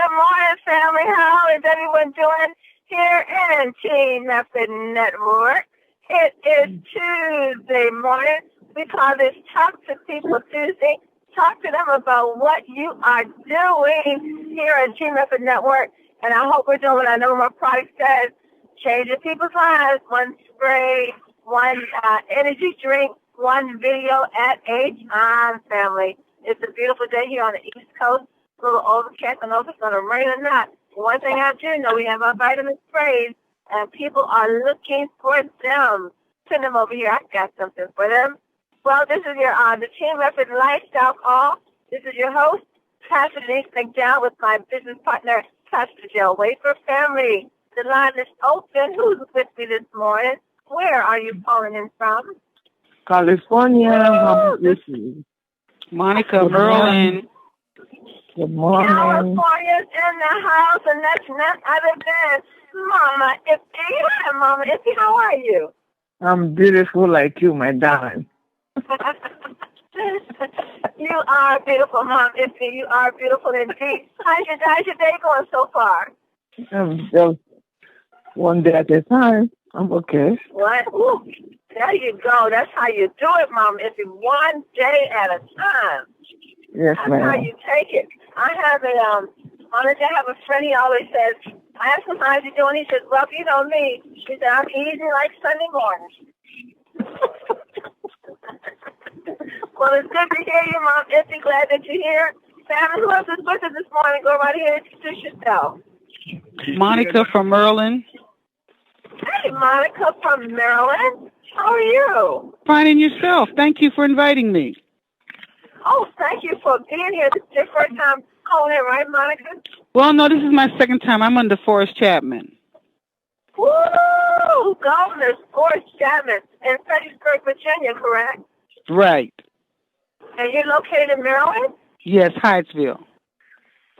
Good morning, family. How is everyone doing here in Team Method Network? It is Tuesday morning. We call this Talk to People Tuesday. Talk to them about what you are doing here at Team Method Network. And I hope we're doing what I know my product says. Changing people's lives. One spray, one energy drink, one video at a time, family. It's a beautiful day here on the East Coast. A little overcast. I don't know if it's going to rain or not. One thing I do know, we have our vitamin sprays, and people are looking for them. Send them over here. I got something for them. Well, this is your the Team Method Lifestyle Call. This is your host, Pastor Denise McDowell, with my business partner, Pastor Jill Wafer. Family, the line is open. Who's with me this morning? Where are you calling in from? California. Monica Merlin. Good morning. California's in the house, and that's none other than Mama Iffy. Hi, Mama Iffy. How are you? I'm beautiful like you, my darling. You are beautiful, Mom Iffy. You are beautiful indeed. How's your day going so far? Just one day at a time. I'm okay. What? Ooh, there you go. That's how you do it, Mom Iffy. One day at a time. Yes, That's ma'am. how you take it. I have a friend, he always says, I ask him, how's he doing? He says, well, you know me. He said, I'm easy like Sunday morning. Well, it's good to hear you, Mom Iffy. Glad that you're here. Family, who else is with us this morning? Go right here and introduce yourself. Monica from Merlin. Hey, Monica from Maryland. How are you? Finding yourself. Thank you for inviting me. Oh, thank you for being here. This is your first time calling in, right, Monica? Well, no, this is my second time. I'm under Forrest Chapman. Woo! Governor Forrest Chapman in Fredericksburg, Virginia, correct? Right. And you're located in Maryland? Yes, Hyattsville.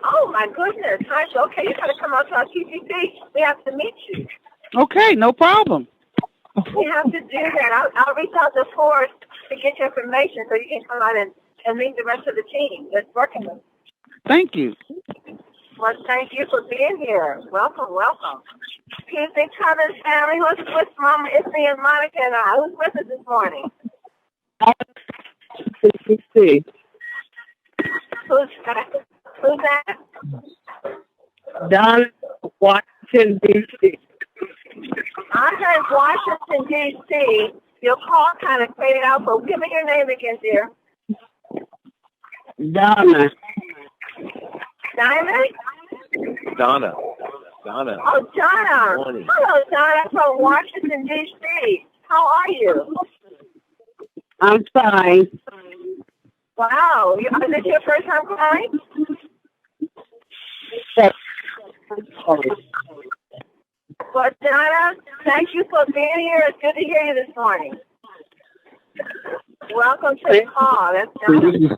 Oh, my goodness. Nice. Okay, you got to come out to our TCC. We have to meet you. Okay, no problem. We have to do that. I'll reach out to Forrest to get your information so you can come out and meet the rest of the team that's working with. Thank you. Well, thank you for being here. Welcome, welcome. Tuesday Thomas family, who's with Mama Iffy and Monica and I? Who's with us this morning? Who's that? Don, Washington, D.C. I heard Washington, D.C. Your call kind of faded out, but give me your name again, dear. Donna. Diamond? Donna. Oh, Donna. Morning. Hello, Donna from Washington, D.C. How are you? I'm fine. Wow. Is this your first time calling? Well, Donna, thank you for being here. It's good to hear you this morning. Welcome to the call. That's Donna. This is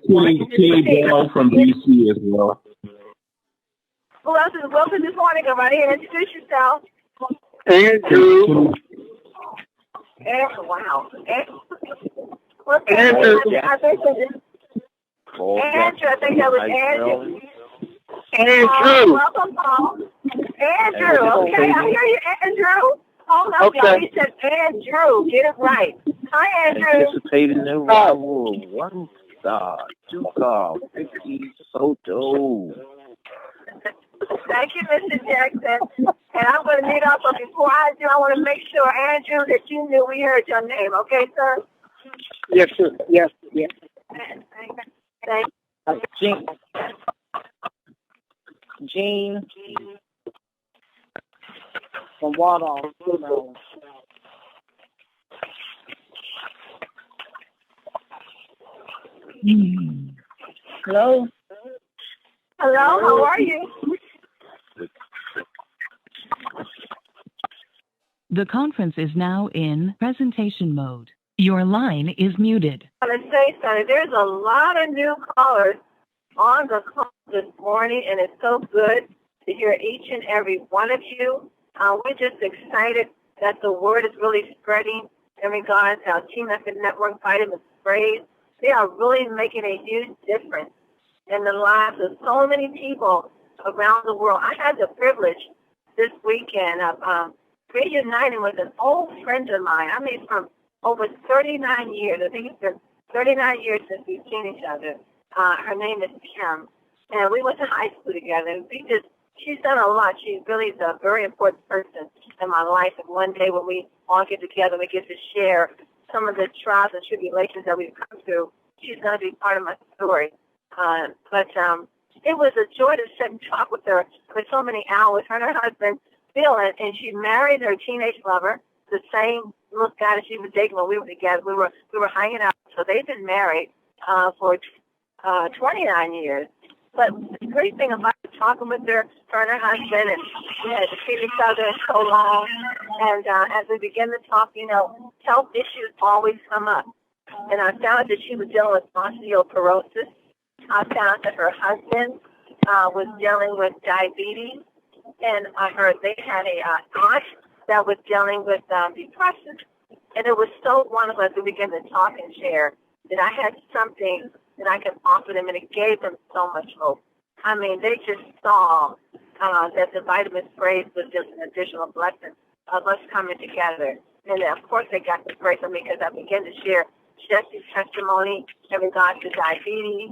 King Bell from DC as well. Who else is welcome this morning? Go right here and introduce yourself. Andrew. Wow. Andrew. I think that was Andrew. Andrew. Welcome, Paul. Andrew. Okay, I hear you, Andrew. Hold on, y'all. He said Andrew. Get it right. Hi, Andrew. Anticipating the arrival of 1 star, 2 star, 50 Soto. Thank you, Mr. Jackson. And I'm going to meet up, but before I do, I want to make sure, Andrew, that you knew we heard your name. Okay, sir? Yes, sir. Yes. Thank you. Jean. From Waterloo. Hello. Hello, how are you? The conference is now in presentation mode. Your line is muted. I want to say something. There's a lot of new callers on the call this morning, and it's so good to hear each and every one of you. We're just excited that the word is really spreading in regards to our Team Method Network vitamin sprays. They are really making a huge difference in the lives of so many people around the world. I had the privilege this weekend of reuniting with an old friend of mine. I mean, from over 39 years. I think it's been 39 years since we've seen each other. Her name is Kim, and we went to high school together. She's done a lot. She really is a very important person in my life. And one day when we all get together, we get to share some of the trials and tribulations that we've come through. She's going to be part of my story. But it was a joy to sit and talk with her for so many hours. Her and her husband, Bill, and she married her teenage lover, the same little guy that she was dating when we were together. We were hanging out. So they've been married for 29 years. But the great thing about talking with her and her husband, and we had to see each other so long. And as we began to talk, health issues always come up. And I found that she was dealing with osteoporosis. I found that her husband was dealing with diabetes. And I heard they had a aunt that was dealing with depression. And it was so wonderful as we began to talk and share that I had something that I could offer them, and it gave them so much hope. I mean, they just saw that the vitamin sprays was just an additional blessing of us coming together. And then, of course, they got to pray for me because I began to share Jesse's testimony in regards to diabetes.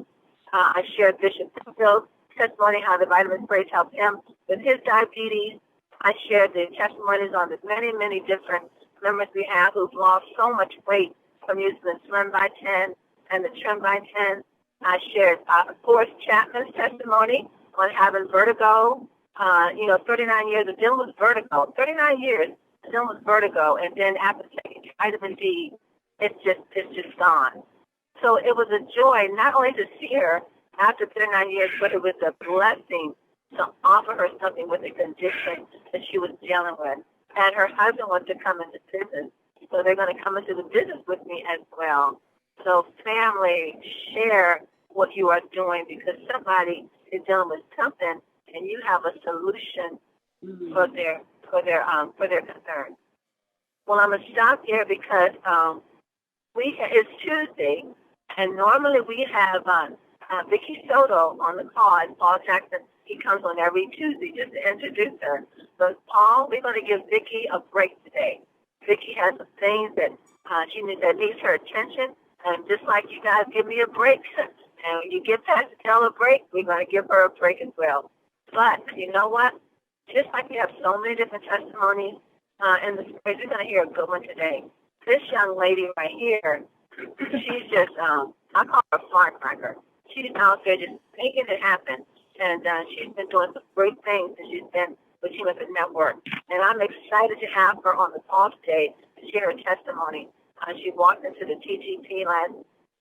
I shared Bishop Phil's testimony, how the vitamin sprays helped him with his diabetes. I shared the testimonies on the many, many different members we have who've lost so much weight from using the Slim by 10 and the Trim by 10. I shared Forrest Chapman's testimony on having vertigo. 39 years of dealing with vertigo. 39 years of dealing with vertigo, and then after taking vitamin D, it's just gone. So it was a joy not only to see her after 39 years, but it was a blessing to offer her something with a condition that she was dealing with. And her husband wants to come into business, so they're going to come into the business with me as well. So family, share what you are doing, because somebody is dealing with something, and you have a solution for their concerns. Well, I'm gonna stop here because it's Tuesday, and normally we have Vicki Soto on the call, and Paul Jackson. He comes on every Tuesday just to introduce her. But Paul, we're going to give Vicki a break today. Vicki has some things that that needs her attention. And just like you guys give me a break, and when you give Pastor Kell a break, we're going to give her a break as well. But you know what? Just like we have so many different testimonies in the stories, we're going to hear a good one today. This young lady right here, she's just, I call her a firecracker. She's out there just making it happen. And she's been doing some great things since she's been with Team Up Network. And I'm excited to have her on the call today to share her testimony. She walked into the TGP last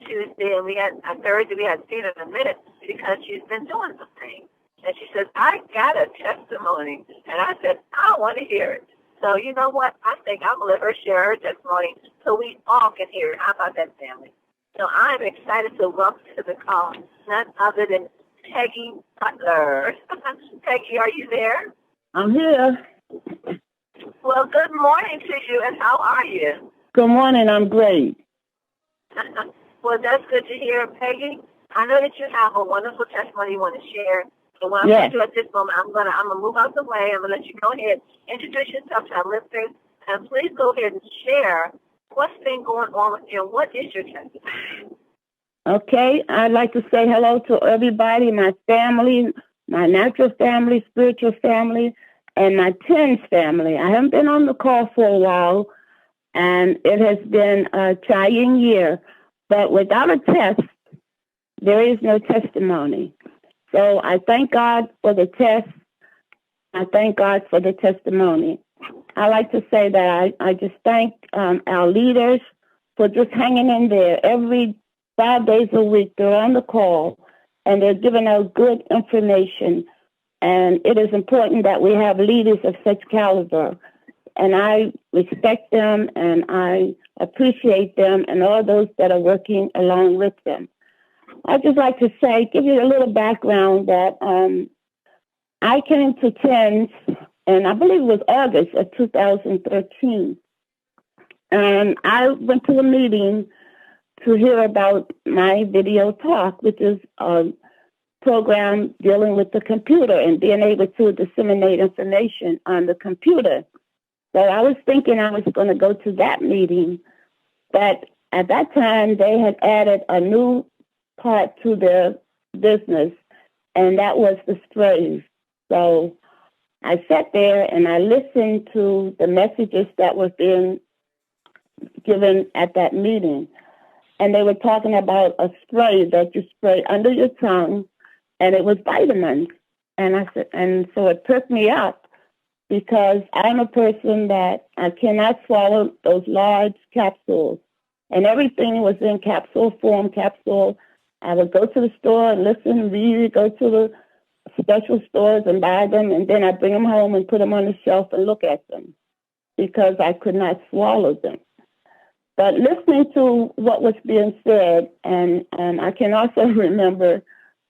Tuesday, and on Thursday we hadn't seen her in a minute because she's been doing some things. And she says, I got a testimony. And I said, I want to hear it. So you know what? I think I'm going to let her share her testimony so we all can hear it. How about that, family? So I'm excited to welcome to the call none other than Peggy Butler. Peggy, are you there? I'm here. Well, good morning to you, and how are you? Good morning. I'm great. Well, that's good to hear, Peggy. I know that you have a wonderful testimony you want to share. So what I'm going to do at this moment, I'm gonna move out the way. I'm gonna let you go ahead, introduce yourself to our listeners, and please go ahead and share what's been going on with you. What is your testimony? Okay, I'd like to say hello to everybody, my family, my natural family, spiritual family, and my TENS family. I haven't been on the call for a while, and it has been a trying year. But without a test, there is no testimony. So I thank God for the test. I thank God for the testimony. I like to say that I just thank our leaders for just hanging in there every 5 days a week. They're on the call, and they're giving out good information. And it is important that we have leaders of such caliber. And I respect them, and I appreciate them, and all those that are working along with them. I'd just like to say, give you a little background that I came to TENS, and I believe it was August of 2013. And I went to a meeting to hear about my video talk, which is program dealing with the computer and being able to disseminate information on the computer. So I was thinking I was going to go to that meeting, but at that time they had added a new part to their business, and that was the sprays. So I sat there and I listened to the messages that were being given at that meeting. And they were talking about a spray that you spray under your tongue, and it was vitamins. And I said, and so it perked me up because I'm a person that I cannot swallow those large capsules. And everything was in capsule form, capsule. I would go to the store and listen, read, go to the special stores and buy them, and then I bring them home and put them on the shelf and look at them because I could not swallow them. But listening to what was being said, and I can also remember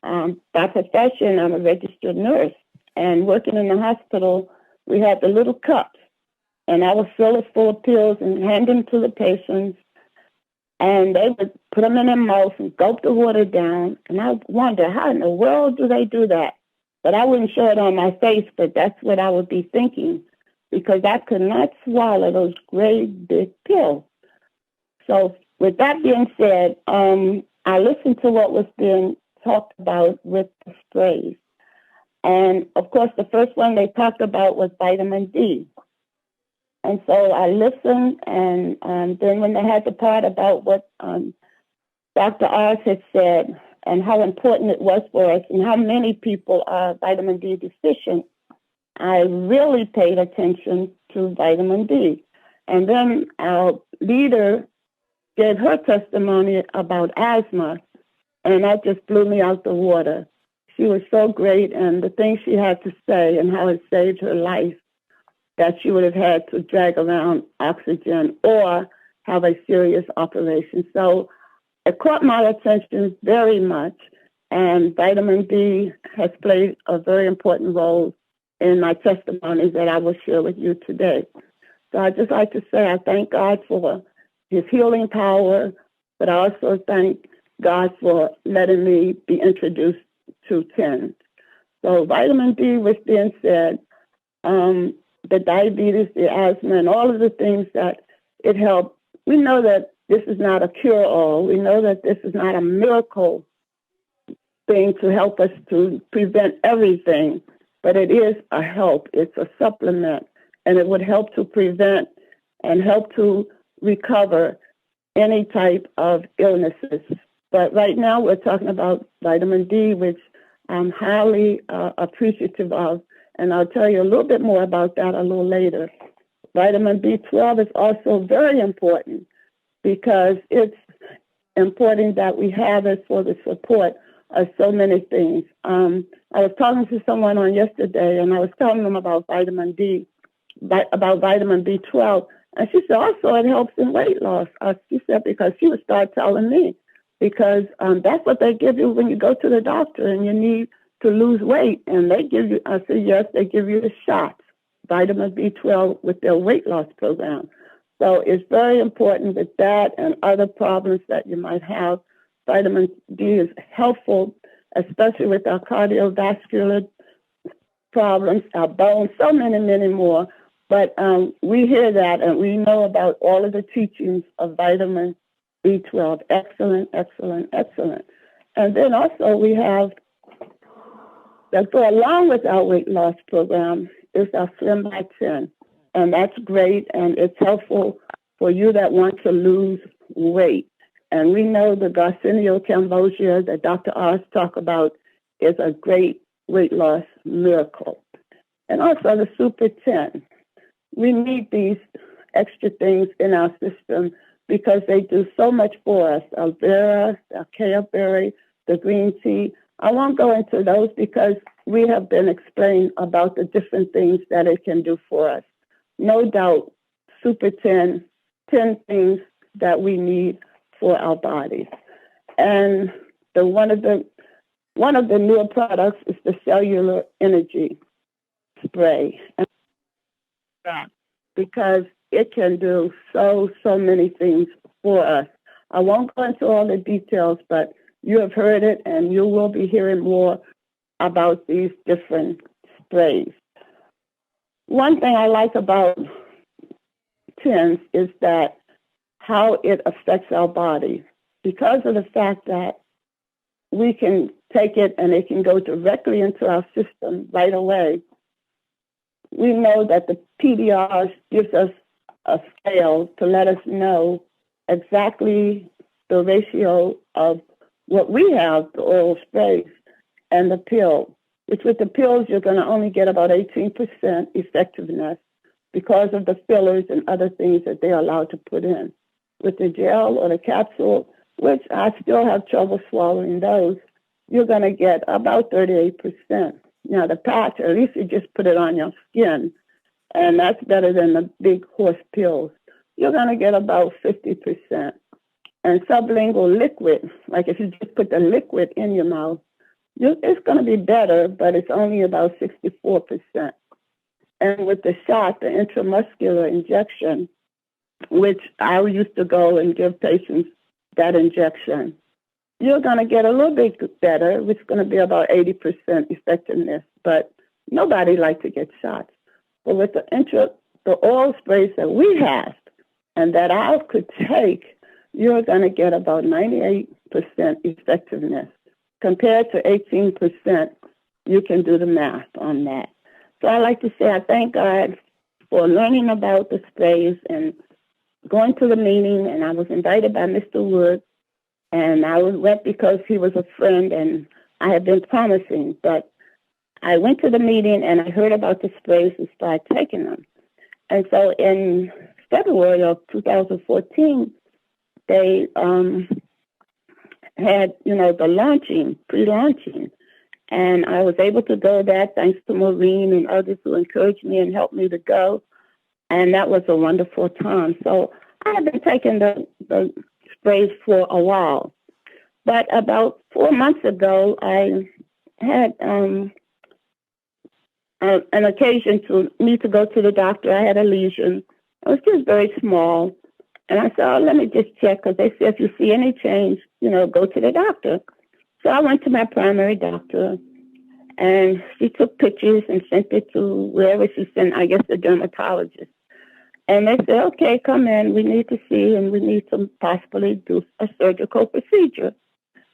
by profession, I'm a registered nurse, and working in the hospital, we had the little cups, and I would fill it full of pills and hand them to the patients, and they would put them in their mouth and gulp the water down, and I wonder, how in the world do they do that? But I wouldn't show it on my face, but that's what I would be thinking, because I could not swallow those great big pills. So with that being said, I listened to what was being talked about with the sprays. And of course, the first one they talked about was vitamin D. And so I listened, and then when they had the part about what Dr. Oz had said and how important it was for us and how many people are vitamin D deficient, I really paid attention to vitamin D. And then our leader gave her testimony about asthma, and that just blew me out the water. She was so great, and the things she had to say and how it saved her life, that she would have had to drag around oxygen or have a serious operation. So it caught my attention very much, and vitamin D has played a very important role in my testimony that I will share with you today. So I'd just like to say I thank God for his healing power, but I also thank God for letting me be introduced to TENS. So vitamin D was being said, the diabetes, the asthma, and all of the things that it helped. We know that this is not a cure-all. We know that this is not a miracle thing to help us to prevent everything, but it is a help. It's a supplement, and it would help to prevent and help to recover any type of illnesses. But right now we're talking about vitamin D, which I'm highly appreciative of, and I'll tell you a little bit more about that a little later. Vitamin B12 is also very important because it's important that we have it for the support of so many things. I was talking to someone on yesterday, and I was telling them about vitamin D, about vitamin B12, and she said, also, it helps in weight loss. She said, because she would start telling me, because that's what they give you when you go to the doctor and you need to lose weight. And they give you, I said, yes, they give you the shots, vitamin B12 with their weight loss program. So it's very important with that and other problems that you might have. Vitamin D is helpful, especially with our cardiovascular problems, our bones, so many, many more. But we hear that, and we know about all of the teachings of vitamin B12. Excellent, excellent, excellent. And then also we have, that go along with our weight loss program, is our Slim by 10. And that's great, and it's helpful for you that want to lose weight. And we know the Garcinia Cambogia that Dr. Oz talked about is a great weight loss miracle. And also the Super 10. We need these extra things in our system because they do so much for us. Alvera, the kale berry, the green tea. I won't go into those because we have been explained about the different things that it can do for us. No doubt, Super 10 things that we need for our bodies. And one of the newer products is the cellular energy spray. Because it can do so many things for us. I won't go into all the details, but you have heard it, and you will be hearing more about these different sprays. One thing I like about TENS is that how it affects our body, because of the fact that we can take it and it can go directly into our system right away. We know that the PDR gives us a scale to let us know exactly the ratio of what we have, the oral sprays, and the pill, which with the pills, you're going to only get about 18% effectiveness because of the fillers and other things that they're allowed to put in. With the gel or the capsule, which I still have trouble swallowing those, you're going to get about 38%. Now, the patch, at least you just put it on your skin, and that's better than the big horse pills. You're going to get about 50%. And sublingual liquid, like if you just put the liquid in your mouth, it's going to be better, but it's only about 64%. And with the shot, the intramuscular injection, which I used to go and give patients that injection, you're going to get a little bit better, which is going to be about 80% effectiveness. But nobody likes to get shots. But with the oral sprays that we have and that I could take, you're going to get about 98% effectiveness. Compared to 18%, you can do the math on that. So I like to say I thank God for learning about the sprays and going to the meeting, and I was invited by Mr. Wood, and I went because he was a friend, and I had been promising, but I went to the meeting, and I heard about the sprays and started taking them. And so in February of 2014, they had, the launching, pre-launching, and I was able to go there thanks to Maureen and others who encouraged me and helped me to go, and that was a wonderful time. So I have been taking the sprays for a while, but about 4 months ago, I had an occasion to need to go to the doctor. I had a lesion. It was just very small. And I said, let me just check, because they said if you see any change, go to the doctor. So I went to my primary doctor, and she took pictures and sent it to wherever she sent, I guess, the dermatologist. And they said, okay, come in. We need to see, and we need to possibly do a surgical procedure.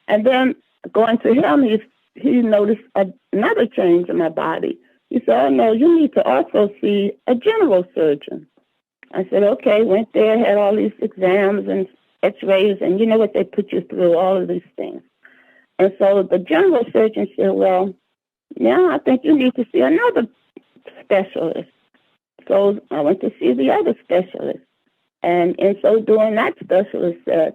And then going to him, he noticed another change in my body. He said, oh, no, you need to also see a general surgeon. I said, okay, went there, had all these exams and x-rays, and you know what, they put you through all of these things. And so the general surgeon said, well, yeah, I think you need to see another specialist. So I went to see the other specialist. And in so doing, that specialist said,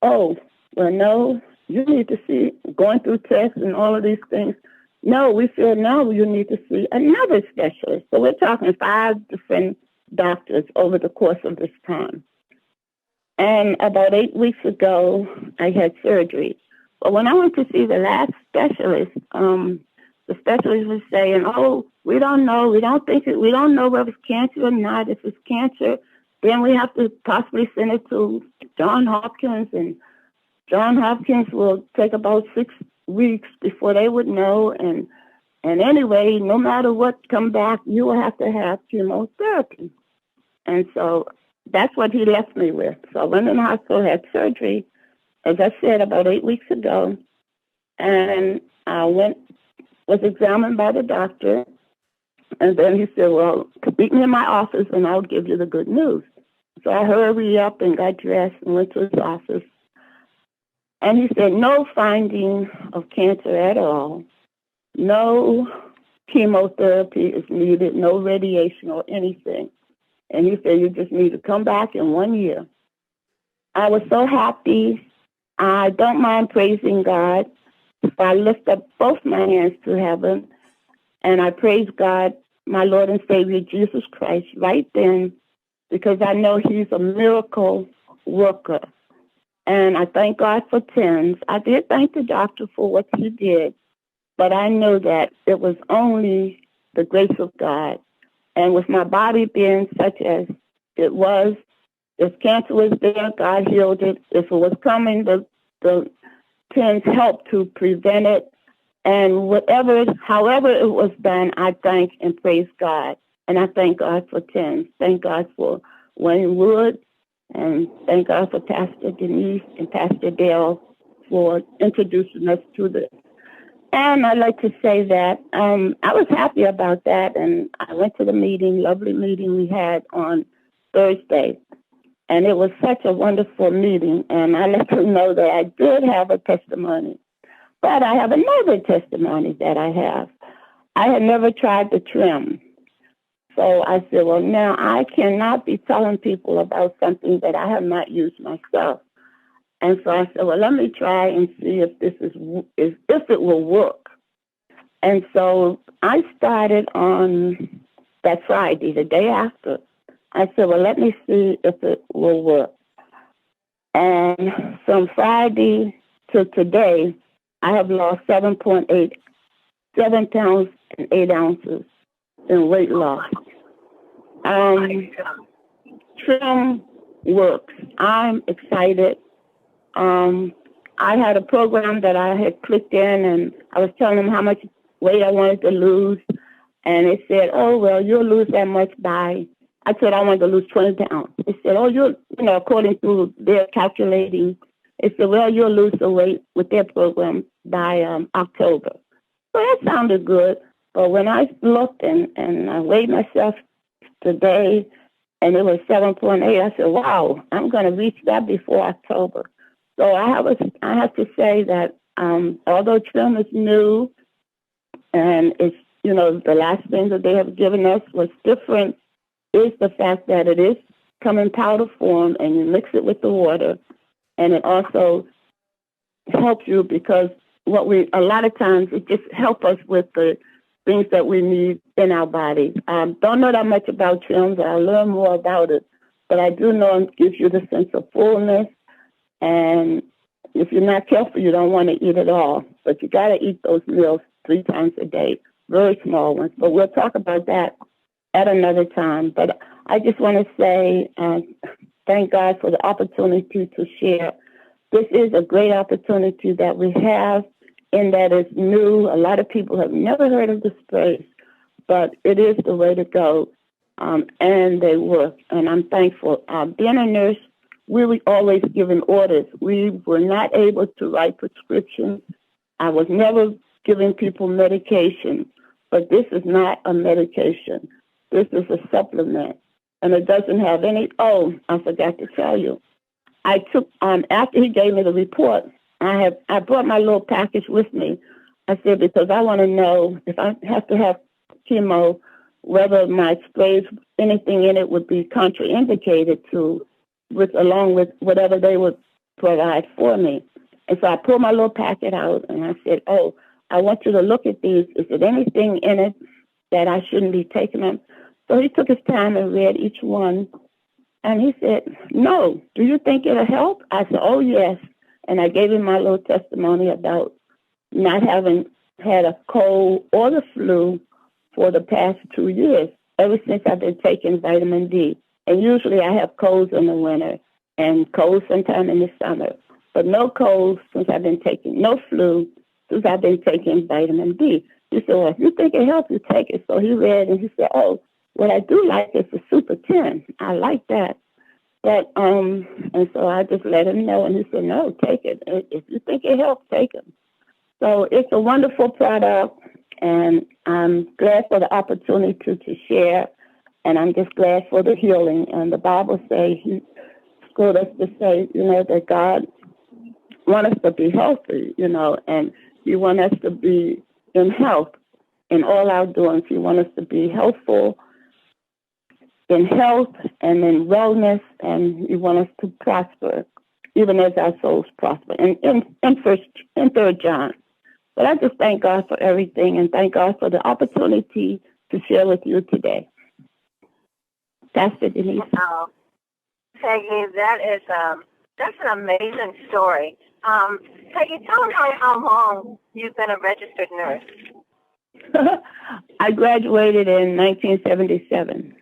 oh, well, no, you need to see, going through tests and all of these things. No, we feel now you need to see another specialist. So we're talking 5 different doctors over the course of this time. And about 8 weeks ago, I had surgery. But when I went to see the last specialist, the specialist was saying, oh, we don't know. We don't know whether it's cancer or not. If it's cancer, then we have to possibly send it to Johns Hopkins, and Johns Hopkins will take about 6 weeks before they would know. And anyway, no matter what come back, you will have to have chemotherapy. And so that's what he left me with. So I went in the hospital, had surgery, as I said, about 8 weeks ago. And I was examined by the doctor. And then he said, well, meet me in my office and I'll give you the good news. So I hurried up and got dressed and went to his office. And he said, no finding of cancer at all. No chemotherapy is needed, no radiation or anything. And he said, you just need to come back in 1 year. I was so happy. I don't mind praising God. I lift up both my hands to heaven, and I praise God, my Lord and Savior, Jesus Christ, right then, because I know he's a miracle worker. And I thank God for TENS. I did thank the doctor for what he did, but I know that it was only the grace of God. And with my body being such as it was, if cancer was there, God healed it. If it was coming, the TENS helped to prevent it. And however it was done, I thank and praise God. And I thank God for TENS. Thank God for Wayne Wood. And thank God for Pastor Denise and Pastor Dale for introducing us to this. And I'd like to say that I was happy about that. And I went to the lovely meeting we had on Thursday. And it was such a wonderful meeting. And I let them know that I did have a testimony. But I have another testimony that I have. I had never tried the trim. So I said, well, now I cannot be telling people about something that I have not used myself. And so I said, well, let me try and see if if it will work. And so I started on that Friday, the day after. I said, well, let me see if it will work. And from Friday to today, I have lost 7 pounds and 8 ounces in weight loss. Trim works. I'm excited. I had a program that I had clicked in, and I was telling them how much weight I wanted to lose. And it said, oh, well, you'll lose that much by, I said I wanted to lose 20 pounds. It said, oh, according to their calculating, it said, well, you'll lose the weight with their program by October. So that sounded good. But when I looked and I weighed myself today, and it was 7.8, I said, wow, I'm going to reach that before October. So I have to say that although trim is new, and it's, the last thing that they have given us was different, is the fact that it is come in powder form, and you mix it with the water. And it also helps you because a lot of times it just helps us with the things that we need in our body. Don't know that much about trims. I'll learn more about it. But I do know it gives you the sense of fullness. And if you're not careful, you don't want to eat at all. But you got to eat those meals 3 times a day, very small ones. But we'll talk about that at another time. But I just want to say thank God for the opportunity to share. This is a great opportunity that we have in that it's new. A lot of people have never heard of the space, but it is the way to go, and they work, and I'm thankful. Being a nurse, we were always given orders. We were not able to write prescriptions. I was never giving people medication, but this is not a medication. This is a supplement, and it doesn't have any, I forgot to tell you. I took, after he gave me the report, I brought my little package with me. I said, because I want to know if I have to have chemo, whether my sprays, anything in it would be contraindicated along with whatever they would provide for me. And so I pulled my little packet out and I said, I want you to look at these. Is there anything in it that I shouldn't be taking them? So he took his time and read each one. And he said, no, do you think it'll help? I said, oh, yes. And I gave him my little testimony about not having had a cold or the flu for the past 2 years, ever since I've been taking vitamin D. And usually I have colds in the winter and colds sometime in the summer, but no colds since I've been taking, no flu since I've been taking vitamin D. He said, well, if you think it helps, you take it. So he read and he said, what I do like is the Super 10. I like that. But, and so I just let him know, and he said, no, take it. If you think it helps, take it. So it's a wonderful product, and I'm glad for the opportunity to share, and I'm just glad for the healing. And the Bible says, he told us to say, that God wants us to be healthy, and he wants us to be in health in all our doings. He wants us to be healthful, in health and in wellness, and he wants us to prosper, even as our souls prosper. And in 3 John. But I just thank God for everything, and thank God for the opportunity to share with you today. Pastor Denise. Peggy, that's an amazing story. Peggy, tell them how long you've been a registered nurse. I graduated in 1977.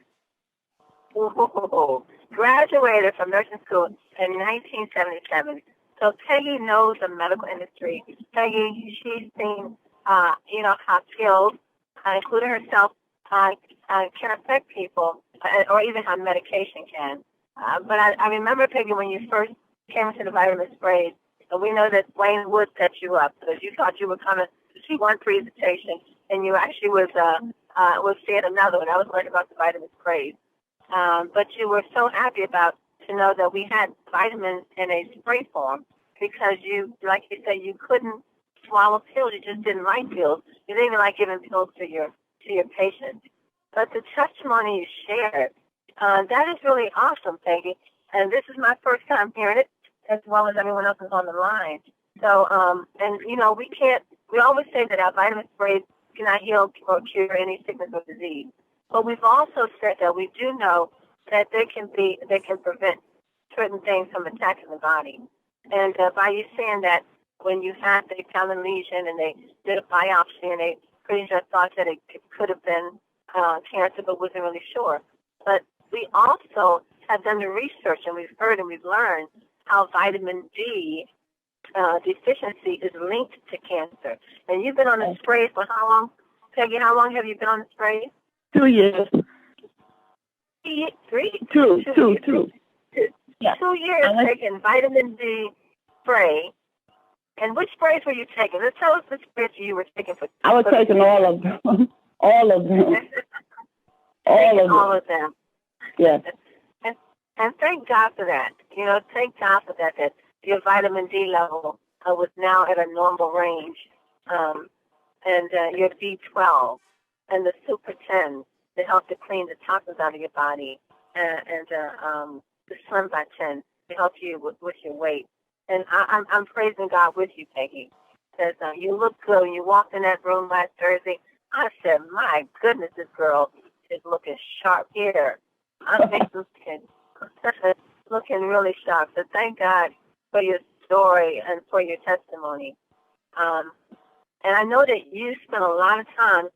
Ooh, graduated from nursing school in 1977. So Peggy knows the medical industry. Peggy, she's seen, how skills, including herself, can affect people, or even how medication can. But I remember, Peggy, when you first came into the vitamin sprays, and we know that Wayne Wood set you up because you thought you were coming to see one presentation, and you actually was seeing another one. I was learning about the vitamin sprays. But you were so happy to know that we had vitamins in a spray form because you, like you said, you couldn't swallow pills. You just didn't like pills. You didn't even like giving pills to your patients. But the testimony you shared, that is really awesome, Peggy. And this is my first time hearing it, as well as everyone else is on the line. So, we always say that our vitamin sprays cannot heal or cure any sickness or disease. But we've also said that we do know that they can prevent certain things from attacking the body. And by you saying that when you had the common lesion and they did a biopsy and they pretty much thought that it could have been cancer but wasn't really sure. But we also have done the research and we've heard and we've learned how vitamin D deficiency is linked to cancer. And you've been on the sprays for how long? Peggy, how long have you been on the sprays? 2 years. 3? Two. Yeah. 2 years taking vitamin D spray. And which sprays were you taking? Let's tell us which sprays you were taking for. I was taking all of them. all of them. All of them. Yes. And thank God for that. Thank God for that your vitamin D level was now at a normal range. And your B12 and the Super 10 to help to clean the toxins out of your body, and the Slim by 10 to help you with your weight. And I'm praising God with you, Peggy, because you look good. When you walked in that room last Thursday, I said, my goodness, this girl is looking sharp here. I'm looking really sharp. So thank God for your story and for your testimony. And I know that you spend a lot of time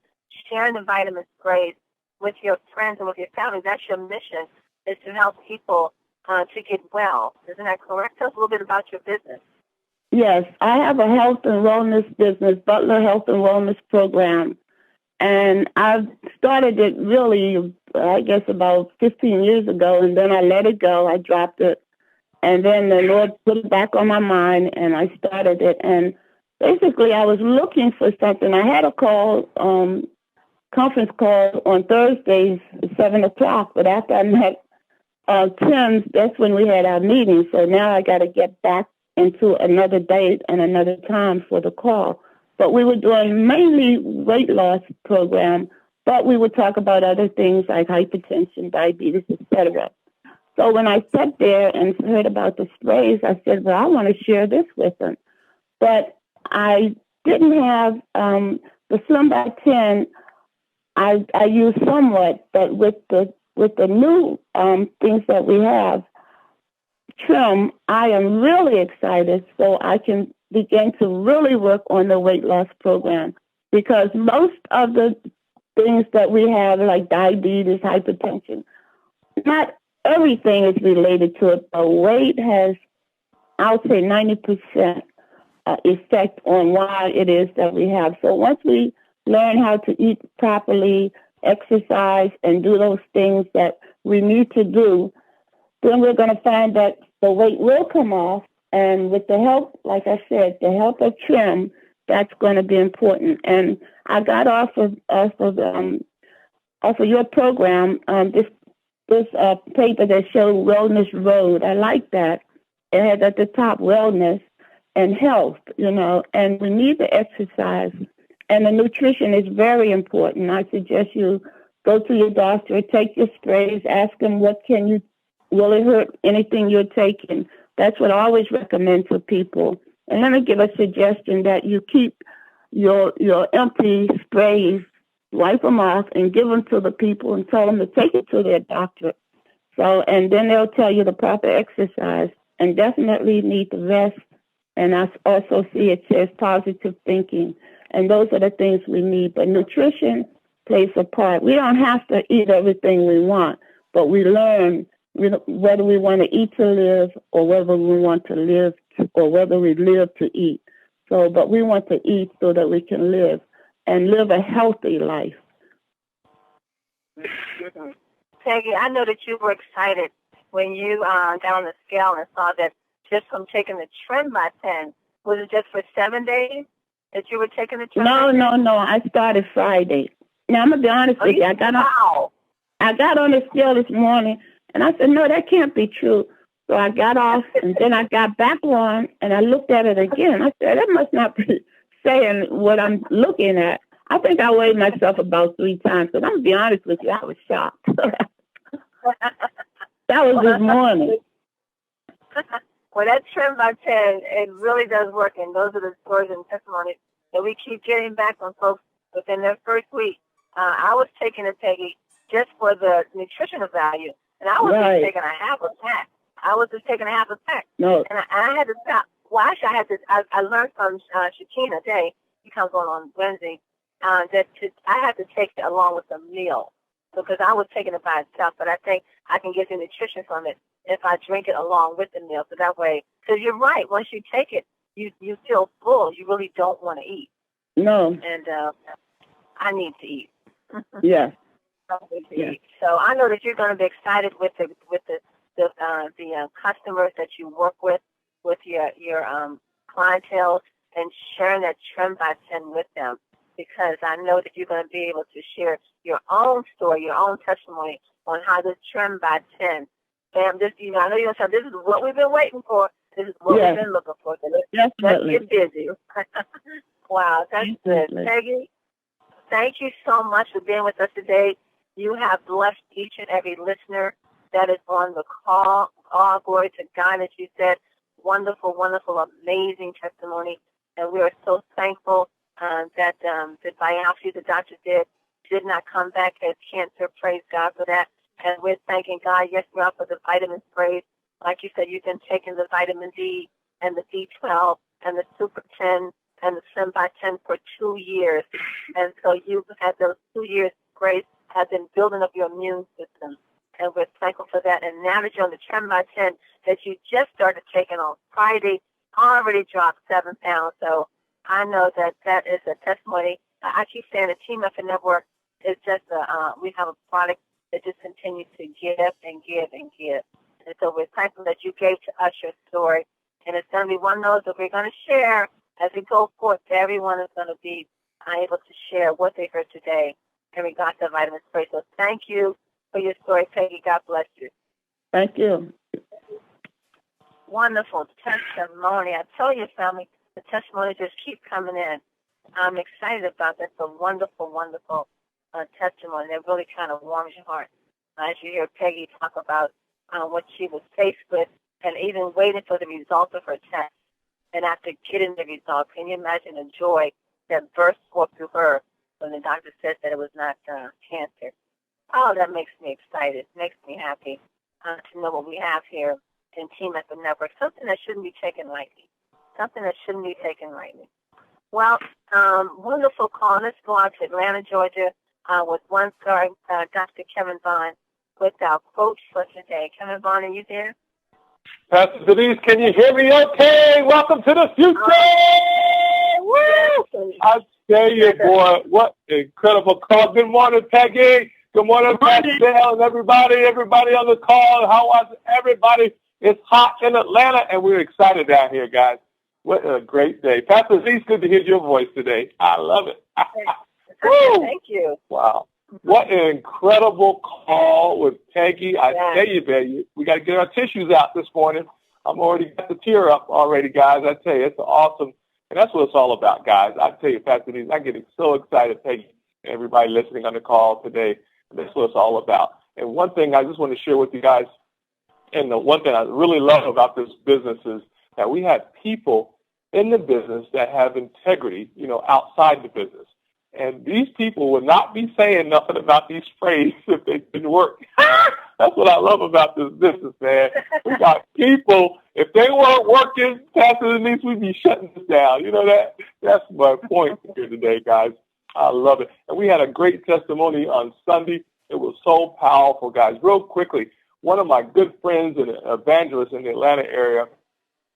sharing the vitamin sprays with your friends and with your family. That's your mission, is to help people to get well. Isn't that correct? Tell us a little bit about your business. Yes, I have a health and wellness business, Butler Health and Wellness Program. And I've started it really, I guess, about 15 years ago, and then I let it go. I dropped it. And then the Lord put it back on my mind, and I started it. And basically, I was looking for something. I had a conference call on Thursdays at 7 o'clock, but after I met Tim, that's when we had our meeting. So now I got to get back into another date and another time for the call. But we were doing mainly weight loss program, but we would talk about other things like hypertension, diabetes, etc. So when I sat there and heard about the sprays, I said, well, I want to share this with them. But I didn't have the Slim by 10. I used somewhat, but with the new things that we have, Trim, I am really excited so I can begin to really work on the weight loss program, because most of the things that we have, like diabetes, hypertension, not everything is related to it, but weight has, I would say, 90% effect on why it is that we have. So once we learn how to eat properly, exercise, and do those things that we need to do, then we're going to find that the weight will come off. And with the help, like I said, the help of Trim, that's going to be important. And I got off of your program this paper that showed Wellness Road. I like that. It had at the top wellness and health, and we need the exercise. And the nutrition is very important. I suggest you go to your doctor, take your sprays, ask them will it hurt anything you're taking? That's what I always recommend to people. And let me give a suggestion that you keep your empty sprays, wipe them off, and give them to the people and tell them to take it to their doctor. So, and then they'll tell you the proper exercise, and definitely need to rest. And I also see it says positive thinking. And those are the things we need. But nutrition plays a part. We don't have to eat everything we want, but we learn whether we want to eat to live or whether we want to live to or whether we live to eat. So, but we want to eat so that we can live and live a healthy life. Peggy, I know that you were excited when you got on the scale and saw that just from taking the Trim by 10, was it just for 7 days that you were taking the Trim? No. I started Friday. Now, I'm going to be honest with you. I got on the scale this morning, and I said, no, that can't be true. So I got off, and then I got back on, and I looked at it again. I said, that must not be saying what I'm looking at. I think I weighed myself about 3 times, but I'm going to be honest with you, I was shocked. That was this morning. Well, that Trim by 10, it really does work, and those are the stories and testimonies that we keep getting back from folks within their first week. I was taking it, Peggy, just for the nutritional value, and I was just taking a half a pack. No. And I had to stop. Well, actually, I learned from Shakina Day, he comes on Wednesday, that I had to take it along with the meal, because I was taking it by itself, but I think I can get the nutrition from it if I drink it along with the meal. So that way, because you're right, once you take it, you feel full. You really don't want to eat. No. And I need to eat. Yes. Eat. So I know that you're going to be excited with the customers that you work with your clientele, and sharing that Trim by 10 with them, because I know that you're going to be able to share your own story, your own testimony on how the Trim by 10. I know you're going to say, this is what we've been waiting for. This is what we've been looking for. So let's get busy. Wow, that's good. Peggy, thank you so much for being with us today. You have blessed each and every listener that is on the call. All glory to God, as you said. Wonderful, wonderful, amazing testimony. And we are so thankful that the biopsy the doctor did not come back as cancer. Praise God for that. And we're thanking God, yes, God, for the vitamin sprays. Like you said, you've been taking the vitamin D and the B12 and the Super 10 and the Trim by 10 for 2 years. And so you've had those 2 years grace, have been building up your immune system. And we're thankful for that. And now that you're on the Trim by 10 that you just started taking on Friday, already dropped 7 pounds. So I know that is a testimony. I keep saying the Team Effort Network is just we have a product that just continues to give and give and give. And so we're thankful that you gave to us your story. And it's going to be one of those that we're going to share as we go forth. Everyone is going to be able to share what they heard today in regards to vitamin spray. So thank you for your story, Peggy. God bless you. Thank you. Wonderful testimony. I tell you, family, the testimonies just keep coming in. I'm excited about that. It's a wonderful, wonderful testimony that really kind of warms your heart. As you hear Peggy talk about what she was faced with and even waiting for the results of her test. And after getting the results, can you imagine the joy that burst forth through her when the doctor said that it was not cancer? Oh, that makes me excited. Makes me happy to know what we have here in Team Effort Network. Something that shouldn't be taken lightly. Well, wonderful call. Let's go out to Atlanta, Georgia, with one star, Dr. Kevin Bond, with our quote for today. Kevin Bond, are you there? Pastor Denise, can you hear me okay? Welcome to the future! Woo! I tell you, boy, what incredible call. Good morning, Peggy. Good morning, Pastor Dale, and everybody on the call. How was everybody? It's hot in Atlanta, and we're excited down here, guys. What a great day. Pastor Denise, good to hear your voice today. I love it. Thank you. Wow. What an incredible call with Peggy. I tell you, baby, we got to get our tissues out this morning. I'm already got the tear up already, guys. I tell you, it's awesome. And that's what it's all about, guys. I tell you, Pastor Denise, I'm getting so excited, Peggy, and everybody listening on the call today. That's what it's all about. And one thing I just want to share with you guys, and the one thing I really love about this business is that we have people in the business that have integrity, outside the business. And these people would not be saying nothing about these sprays if they didn't work. That's what I love about this business, man. We got people, if they weren't working, Pastor Denise, we'd be shutting this down. You know that? That's my point here today, guys. I love it. And we had a great testimony on Sunday. It was so powerful, guys. Real quickly, one of my good friends and evangelists in the Atlanta area,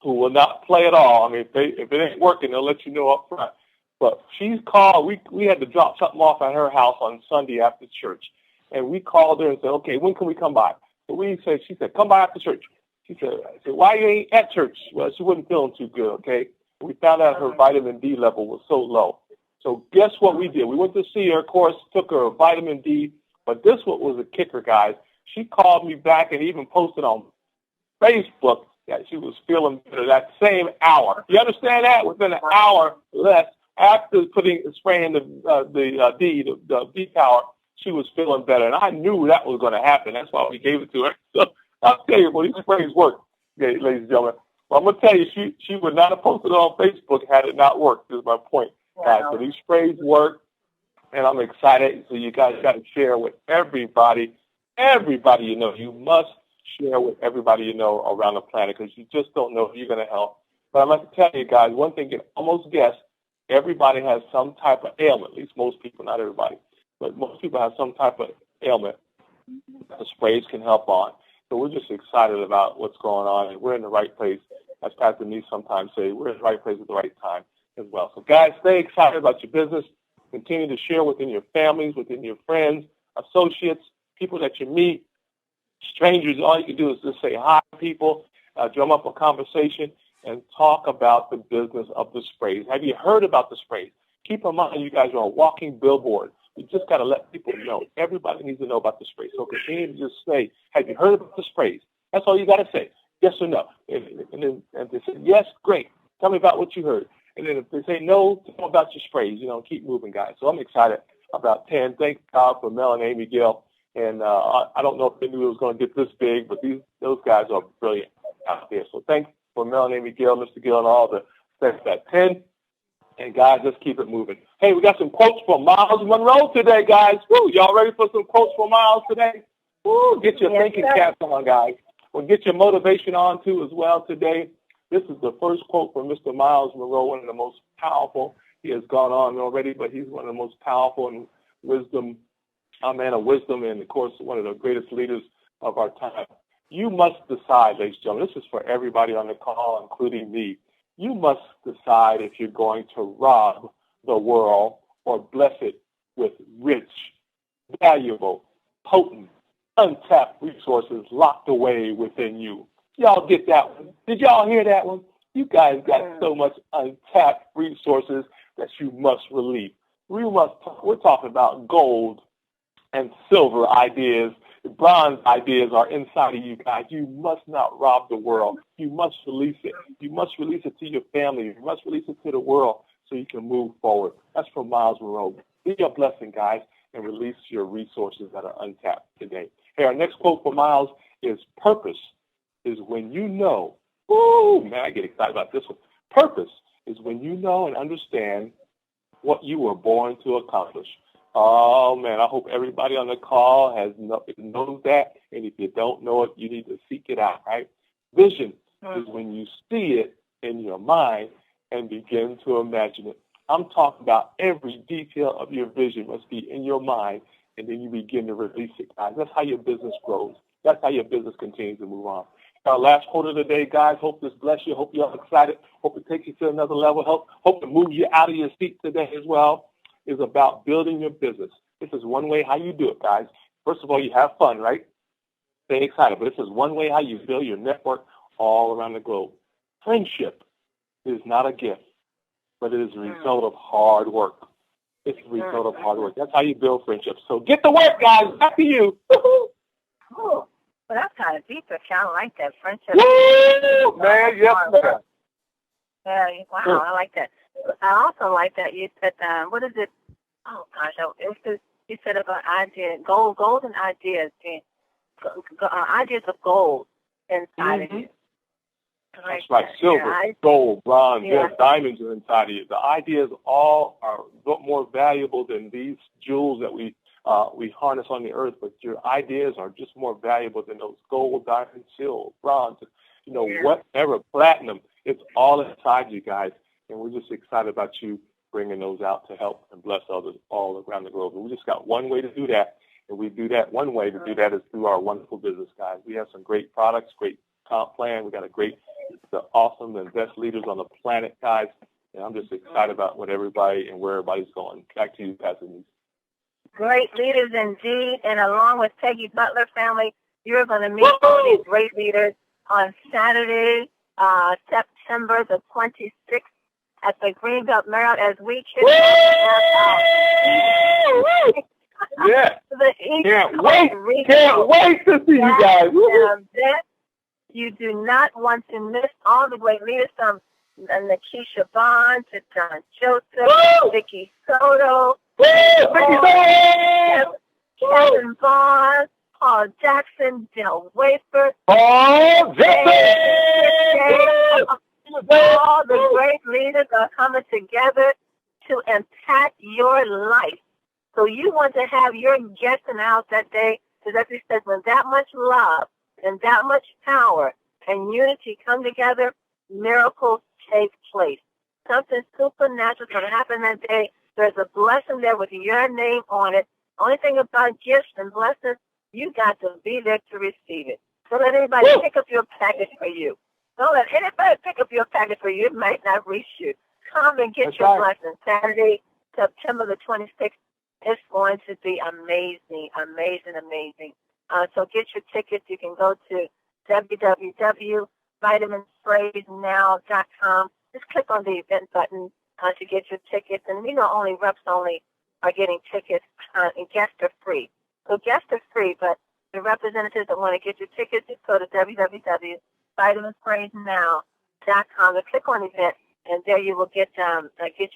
who will not play at all. I mean, if it ain't working, they'll let you know up front. But she's called. We had to drop something off at her house on Sunday after church, and we called her and said, okay, when can we come by? So she said, come by after church. She said, I said, why you ain't at church? Well, she wasn't feeling too good, okay? We found out her vitamin D level was so low. So guess what we did? We went to see her, of course, took her a vitamin D, but this what was a kicker, guys. She called me back and even posted on Facebook that she was feeling better that same hour. You understand that? Within an hour less, after spraying the D power, she was feeling better. And I knew that was going to happen. That's why we gave it to her. So I'll tell you, these sprays work, okay, ladies and gentlemen. Well, I'm going to tell you, she would not have posted it on Facebook had it not worked, is my point. Wow. So these sprays work, and I'm excited. So you guys got to share with everybody you know. You must share with everybody you know around the planet because you just don't know if you're going to help. But I'd like to tell you guys, one thing you can almost guess, everybody has some type of ailment, at least most people, not everybody, but most people have some type of ailment that the sprays can help on. So we're just excited about what's going on, and we're in the right place. As Pastor Denise sometimes say, we're in the right place at the right time as well. So guys, stay excited about your business. Continue to share within your families, within your friends, associates, people that you meet, strangers. All you can do is just say hi to people, drum up a conversation, and talk about the business of the sprays. Have you heard about the sprays? Keep in mind, you guys are a walking billboard. You just got to let people know. Everybody needs to know about the sprays. So continue to just say, have you heard about the sprays? That's all you got to say, yes or no. And they say, yes, great. Tell me about what you heard. And then if they say no, tell me about your sprays. Keep moving, guys. So I'm excited about 10. Thank God for Mel and Amy Gill. And I don't know if they knew it was going to get this big, but those guys are brilliant out there. So thanks for Mel and Amy Gill, Mr. Gill, and all the steps at 10. And, guys, let's keep it moving. Hey, we got some quotes from Miles Monroe today, guys. Woo, y'all ready for some quotes from Miles today? Woo, get your thinking caps on, guys. We'll get your motivation on, too, as well today. This is the first quote from Mr. Miles Monroe, one of the most powerful. He has gone on already, but he's one of the most powerful and a man of wisdom, and, of course, one of the greatest leaders of our time. You must decide, ladies and gentlemen. This is for everybody on the call, including me. You must decide if you're going to rob the world or bless it with rich, valuable, potent, untapped resources locked away within you. Y'all get that one? Did y'all hear that one? You guys got so much untapped resources that you must release. We're talking about gold and silver ideas. Bronze ideas are inside of you guys. You must not rob the world. You must release it. You must release it to your family. You must release it to the world so you can move forward. That's from Miles Monroe. Be a blessing, guys, and release your resources that are untapped today. Hey, our next quote for Miles is, purpose is when you know. Ooh, man, I get excited about this one. Purpose is when you know and understand what you were born to accomplish. Oh, man, I hope everybody on the call knows that. And if you don't know it, you need to seek it out, right? Vision is when you see it in your mind and begin to imagine it. I'm talking about every detail of your vision must be in your mind, and then you begin to release it, guys. That's how your business grows. That's how your business continues to move on. Our last quote of the day, guys. Hope this bless you. Hope you're excited. Hope it takes you to another level. Hope it moves you out of your seat today as well. Is about building your business. This is one way how you do it, guys. First of all, you have fun, right? Stay excited. But this is one way how you build your network all around the globe. Friendship is not a gift, but it is a result of hard work. It's a result of hard work. That's how you build friendships. So get to work, guys. Back to you. Oh, well, that's kind of deep. I kind of like that. Friendship. Woo, man, yes, man. Yeah, wow, I like that. I also like that you said, what is it? Oh, gosh, you said about ideas, golden ideas, ideas of gold inside of you. That's right, silver, gold, bronze, diamonds are inside of you. The ideas all are more valuable than these jewels that we harness on the earth, but your ideas are just more valuable than those gold, diamonds, silver, bronze, whatever, platinum. It's all inside you guys. And we're just excited about you bringing those out to help and bless others all around the globe. And we just got one way to do that. And we do that. One way to do that is through our wonderful business, guys. We have some great products, great comp plan. We got a great the awesome and best leaders on the planet, guys. And I'm just excited about what everybody and where everybody's going. Back to you, Pastor Denise. Great leaders indeed. And along with Peggy Butler family, you're going to meet all these great leaders on Saturday, September the 26th at the Greenbelt Marriott as we kick off. Yeah. Can't wait to see you guys. You do not want to miss all the great leaders from Nakisha Bond to John Joseph, Vicky Soto, Kevin Vaughn, Paul Jackson, Del Wafer, all the great leaders are coming together to impact your life. So you want to have your guests in the house that day, because as he says, when that much love and that much power and unity come together, miracles take place. Something supernatural is going to happen that day. There's a blessing there with your name on it. Only thing about gifts and blessings, you got to be there to receive it. Don't let anybody pick up your package for you. Don't let anybody pick up your package for you. It might not reach you. Come and get your blessing. Saturday, September the 26th. It's going to be amazing, amazing, amazing. So get your tickets. You can go to www.vitaminspraysnow.com. Just click on the event button to get your tickets. And we know only reps only are getting tickets, and guests are free. So guests are free, but the representatives that want to get your tickets, just go to www.vitaminspraysnow.com and click on event, and there you will get your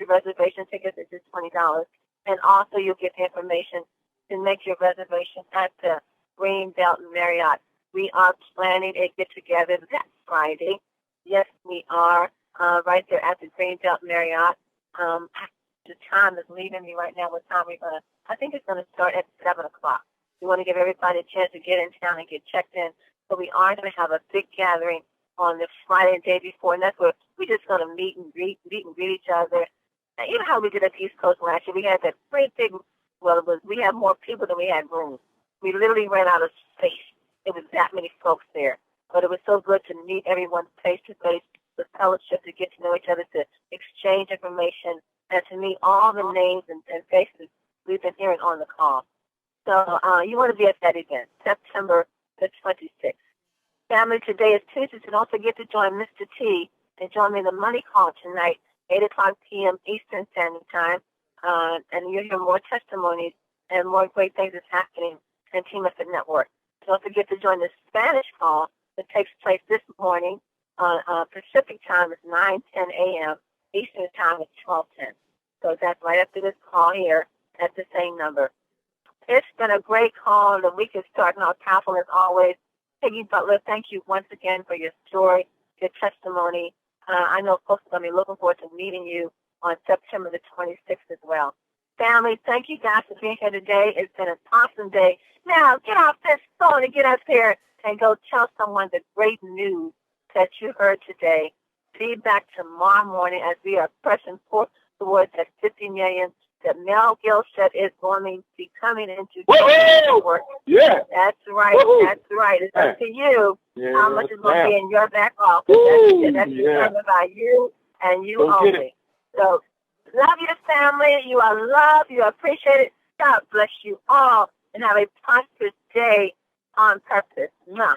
reservation tickets. It's just $20. And also you'll get the information to make your reservation at the Greenbelt Marriott. We are planning a get-together that Friday. Yes, we are right there at the Greenbelt Marriott. The time is leaving me right now. What time we're going to, I think it's going to start at 7 o'clock. We want to give everybody a chance to get in town and get checked in. So we are going to have a big gathering on the Friday the day before, and that's where we're just going to meet and greet each other. And you know how we did at the East Coast last year? We had that great big, we had more people than we had room. We literally ran out of space. It was that many folks there. But it was so good to meet everyone face to face, the fellowship, to get to know each other, to exchange information, and to meet all the names and faces we've been hearing on the call. So you want to be at that event, September the 26th. Family, today is Tuesday, so don't forget to join Mr. T and join me in the money call tonight, 8 o'clock p.m. Eastern Standard Time, and you'll hear more testimonies and more great things that's happening in Team Effort Network. Don't forget to join the Spanish call that takes place this morning on Pacific time. It's 9:10 a.m. Eastern time is 12:10. So that's right after this call here at the same number. It's been a great call. The week is starting off powerful as always. Peggy Butler, thank you once again for your story, your testimony. I know folks are going to be looking forward to meeting you on September the 26th as well. Family, thank you guys for being here today. It's been an awesome day. Now, get off this phone and get up here and go tell someone the great news that you heard today. Be back tomorrow morning as we are pressing forth towards that 50 million that Mel Gill said is going to be coming into work. Yeah. That's right. Woo-hoo. That's right. It's up to you how much is going to be in your back office. That's determined by you and you only. So, love your family. You are loved. You are appreciated. God bless you all and have a prosperous day on purpose. Mwah.